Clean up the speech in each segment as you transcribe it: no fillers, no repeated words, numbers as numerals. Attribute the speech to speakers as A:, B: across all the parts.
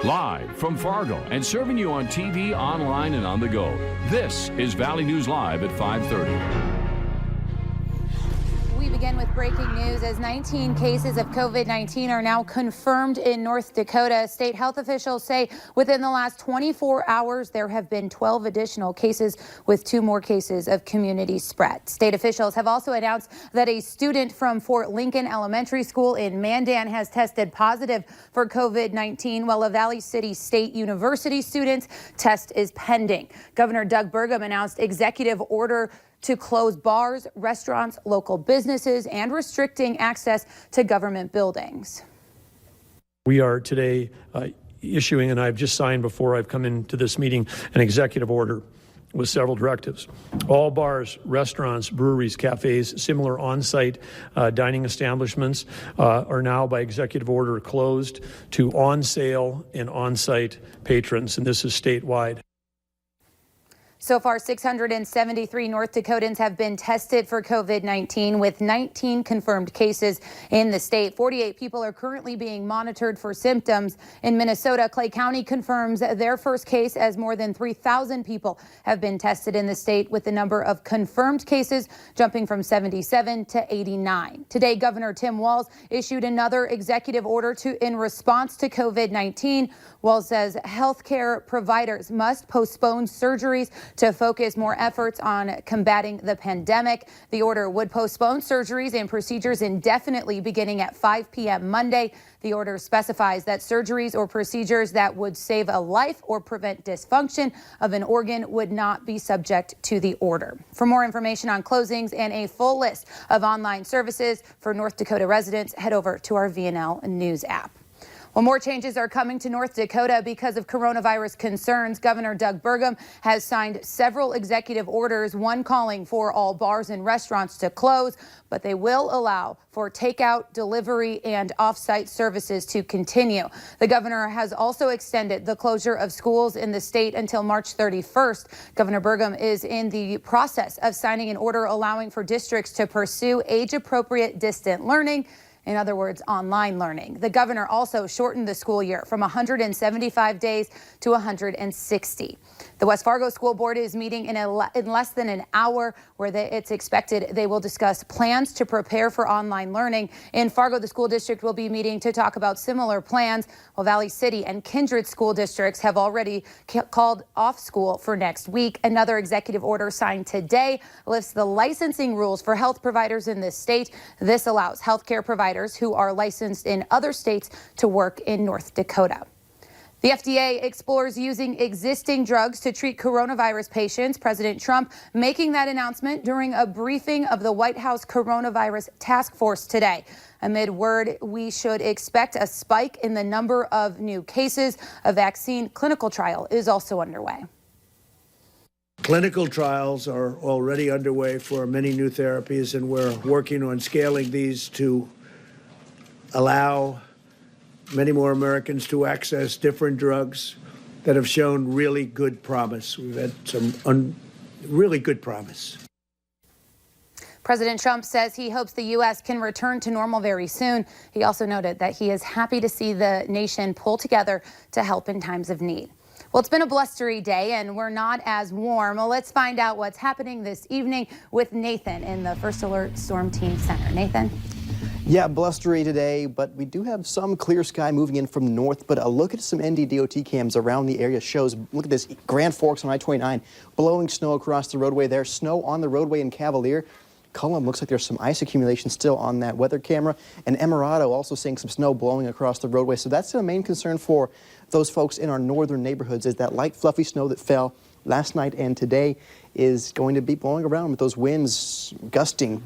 A: Live from Fargo and serving you on TV, online, and on the go. This is Valley News Live at 5:30.
B: We begin with breaking news as 19 cases of COVID-19 are now confirmed in North Dakota. State health officials say within the last 24 hours, there have been 12 additional cases with 2 more cases of community spread. State officials have also announced that a student from Fort Lincoln Elementary School in Mandan has tested positive for COVID-19, while a Valley City State University student's test is pending. Governor Doug Burgum announced executive order to close bars, restaurants, local businesses, and restricting access to government buildings.
C: We are today issuing, and I've just signed before I've come into this meeting, an executive order with several directives. All bars, restaurants, breweries, cafes, similar on-site dining establishments are now by executive order closed to on-sale and on-site patrons, and this is statewide.
B: So far, 673 North Dakotans have been tested for COVID-19 with 19 confirmed cases in the state. 48 people are currently being monitored for symptoms. In Minnesota, Clay County confirms their first case as more than 3,000 people have been tested in the state, with the number of confirmed cases jumping from 77 to 89. Today, Governor Tim Walz issued another executive order in response to COVID-19. Walz says healthcare providers must postpone surgeries to focus more efforts on combating the pandemic. The order would postpone surgeries and procedures indefinitely beginning at 5 p.m. Monday. The order specifies that surgeries or procedures that would save a life or prevent dysfunction of an organ would not be subject to the order. For more information on closings and a full list of online services for North Dakota residents, head over to our VNL News app. Well, more changes are coming to North Dakota because of coronavirus concerns. Governor Doug Burgum has signed several executive orders, one calling for all bars and restaurants to close, but they will allow for takeout, delivery, and off-site services to continue. The governor has also extended the closure of schools in the state until March 31st. Governor Burgum is in the process of signing an order allowing for districts to pursue age-appropriate distant learning. In other words, online learning. The governor also shortened the school year from 175 days to 160. The West Fargo School Board is meeting in less than an hour, where it's expected they will discuss plans to prepare for online learning. In Fargo, the school district will be meeting to talk about similar plans, while Valley City and Kindred school districts have already called off school for next week. Another executive order signed today lifts the licensing rules for health providers in this state. This allows healthcare providers who are licensed in other states to work in North Dakota. The FDA explores using existing drugs to treat coronavirus patients. President Trump making that announcement during a briefing of the White House Coronavirus Task Force today. Amid word we should expect a spike in the number of new cases, a vaccine clinical trial is also underway.
D: Clinical trials are already underway for many new therapies, and we're working on scaling these to allow many more Americans to access different drugs that have shown really good promise. We've had some really good promise.
B: President Trump says he hopes the U.S. can return to normal very soon. He also noted that he is happy to see the nation pull together to help in times of need. Well, it's been a blustery day and we're not as warm. Well, let's find out what's happening this evening with Nathan in the First Alert Storm Team Center. Nathan?
E: Yeah, blustery today, but we do have some clear sky moving in from north. But a look at some NDDOT cams around the area shows, look at this, Grand Forks on I-29, blowing snow across the roadway there, snow on the roadway in Cavalier. Cullum looks like there's some ice accumulation still on that weather camera. And Emirado also seeing some snow blowing across the roadway. So that's the main concern for those folks in our northern neighborhoods, is that light fluffy snow that fell last night and today is going to be blowing around with those winds gusting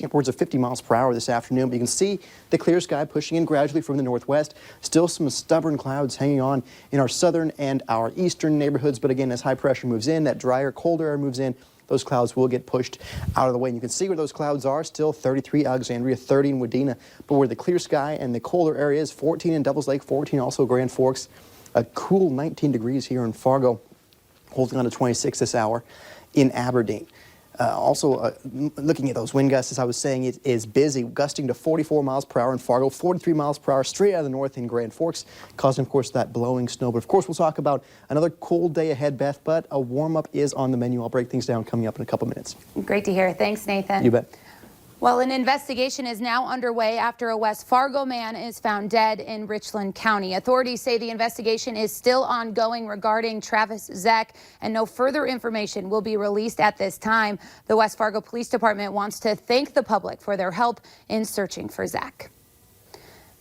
E: upwards of 50 miles per hour this afternoon. But you can see the clear sky pushing in gradually from the northwest. Still some stubborn clouds hanging on in our southern and our eastern neighborhoods. But again, as high pressure moves in, that drier, colder air moves in, those clouds will get pushed out of the way. And you can see where those clouds are, still 33 Alexandria, 30 in Wadena. But where the clear sky and the colder areas, 14 in Devils Lake, 14 also Grand Forks, a cool 19 degrees here in Fargo, holding on to 26 this hour in Aberdeen. Looking at those wind gusts, as I was saying, it is busy, gusting to 44 miles per hour in Fargo, 43 miles per hour straight out of the north in Grand Forks, causing, of course, that blowing snow. But, of course, we'll talk about another cold day ahead, Beth, but a warm-up is on the menu. I'll break things down coming up in a couple minutes.
B: Great to hear. Thanks, Nathan.
E: You bet.
B: Well, an investigation is now underway after a West Fargo man is found dead in Richland County. Authorities say the investigation is still ongoing regarding Travis Zeck, and no further information will be released at this time. The West Fargo Police Department wants to thank the public for their help in searching for Zeck.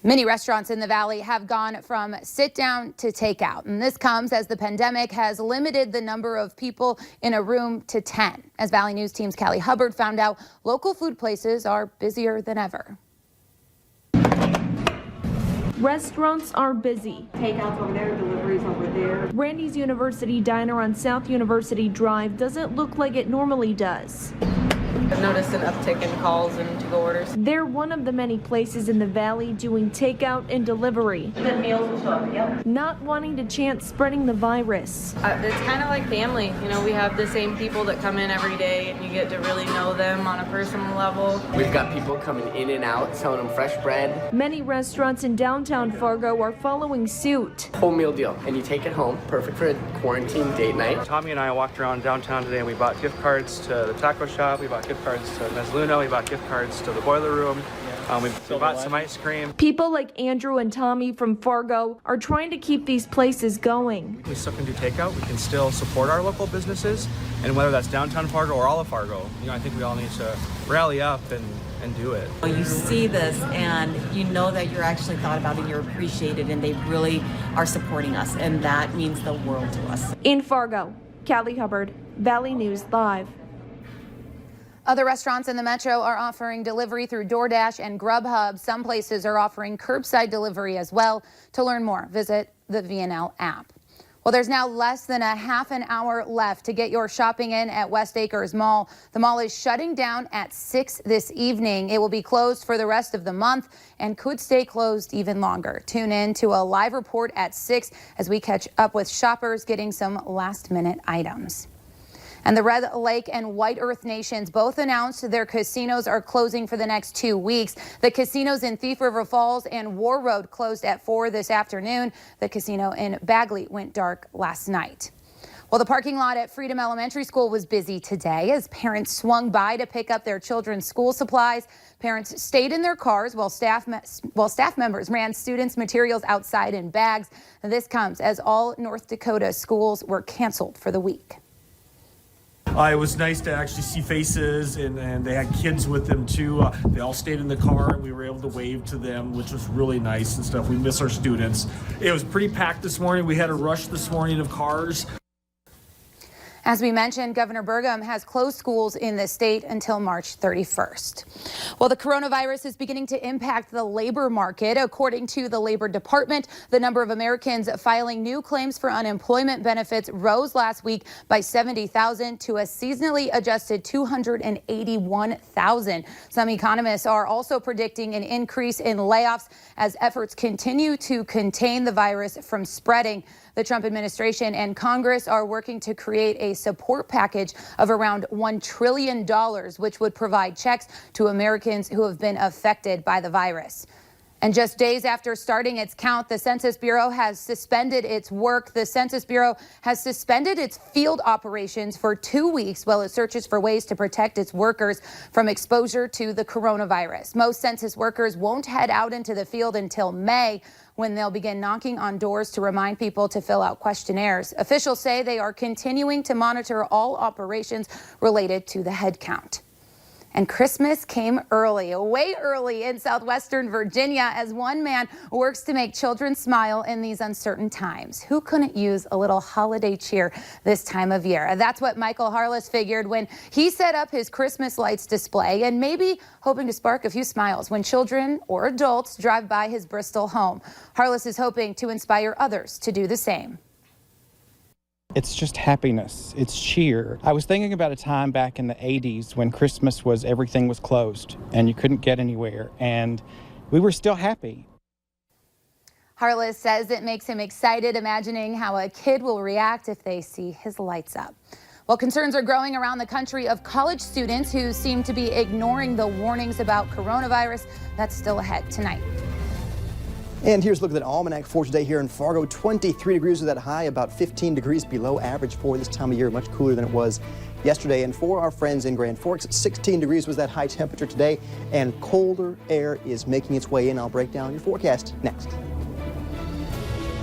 B: Many restaurants in the valley have gone from sit-down to takeout, and this comes as the pandemic has limited the number of people in a room to 10. As Valley News Team's Callie Hubbard found out, local food places are busier than ever.
F: Restaurants are busy.
G: Takeouts over there, deliveries over there.
F: Randy's University Diner on South University Drive doesn't look like it normally does.
G: I've noticed an uptick in calls and to-go orders.
F: They're one of the many places in the valley doing takeout and delivery.
G: The meals will show up together.
F: Not wanting to chance spreading the virus.
G: It's kind of like family. You know, we have the same people that come in every day and you get to really know them on a personal level.
H: We've got people coming in and out, selling them fresh bread.
F: Many restaurants in downtown Fargo are following suit.
H: Whole meal deal, and you take it home, perfect for a quarantine date night.
I: Tommy and I walked around downtown today and we bought gift cards to the taco shop, we bought gift cards to Mezzaluna, we bought gift cards to the Boiler Room, we bought some ice cream.
F: People like Andrew and Tommy from Fargo are trying to keep these places going.
I: We still can do takeout, we can still support our local businesses, and whether that's downtown Fargo or all of Fargo, I think we all need to rally up and do it.
J: You see this and you know that you're actually thought about and you're appreciated, and they really are supporting us, and that means the world to us.
F: In Fargo, Callie Hubbard, Valley News Live.
B: Other restaurants in the metro are offering delivery through DoorDash and Grubhub. Some places are offering curbside delivery as well. To learn more, visit the VNL app. Well, there's now less than a half an hour left to get your shopping in at West Acres Mall. The mall is shutting down at 6 this evening. It will be closed for the rest of the month and could stay closed even longer. Tune in to a live report at 6 as we catch up with shoppers getting some last-minute items. And the Red Lake and White Earth Nations both announced their casinos are closing for the next 2 weeks. The casinos in Thief River Falls and War Road closed at 4 this afternoon. The casino in Bagley went dark last night. Well, the parking lot at Freedom Elementary School was busy today as parents swung by to pick up their children's school supplies. Parents stayed in their cars while staff members ran students' materials outside in bags. And this comes as all North Dakota schools were canceled for the week.
K: It was nice to actually see faces, and they had kids with them too. They all stayed in the car and we were able to wave to them, which was really nice and stuff. We miss our students. It was pretty packed this morning. We had a rush this morning of cars.
B: As we mentioned, Governor Burgum has closed schools in the state until March 31st. Well, the coronavirus is beginning to impact the labor market. According to the Labor Department, the number of Americans filing new claims for unemployment benefits rose last week by 70,000 to a seasonally adjusted 281,000. Some economists are also predicting an increase in layoffs as efforts continue to contain the virus from spreading. The Trump administration and Congress are working to create a support package of around $1 trillion, which would provide checks to Americans who have been affected by the virus. And just days after starting its count, the Census Bureau has suspended its work. The Census Bureau has suspended its field operations for 2 weeks while it searches for ways to protect its workers from exposure to the coronavirus. Most census workers won't head out into the field until May, when they'll begin knocking on doors to remind people to fill out questionnaires. Officials say they are continuing to monitor all operations related to the head count. And Christmas came early, way early in southwestern Virginia, as one man works to make children smile in these uncertain times. Who couldn't use a little holiday cheer this time of year? That's what Michael Harless figured when he set up his Christmas lights display, and maybe hoping to spark a few smiles when children or adults drive by his Bristol home. Harless is hoping to inspire others to do the same.
L: It's just happiness. It's cheer. I was thinking about a time back in the 80s when Christmas was everything was closed and you couldn't get anywhere, and we were still happy.
B: Harless says it makes him excited imagining how a kid will react if they see his lights up. Well, concerns are growing around the country of college students who seem to be ignoring the warnings about coronavirus. That's still ahead tonight.
E: And here's a look at that almanac for today here in Fargo. 23 degrees with that high, about 15 degrees below average for this time of year, much cooler than it was yesterday. And for our friends in Grand Forks, 16 degrees was that high temperature today, and colder air is making its way in. I'll break down your forecast next.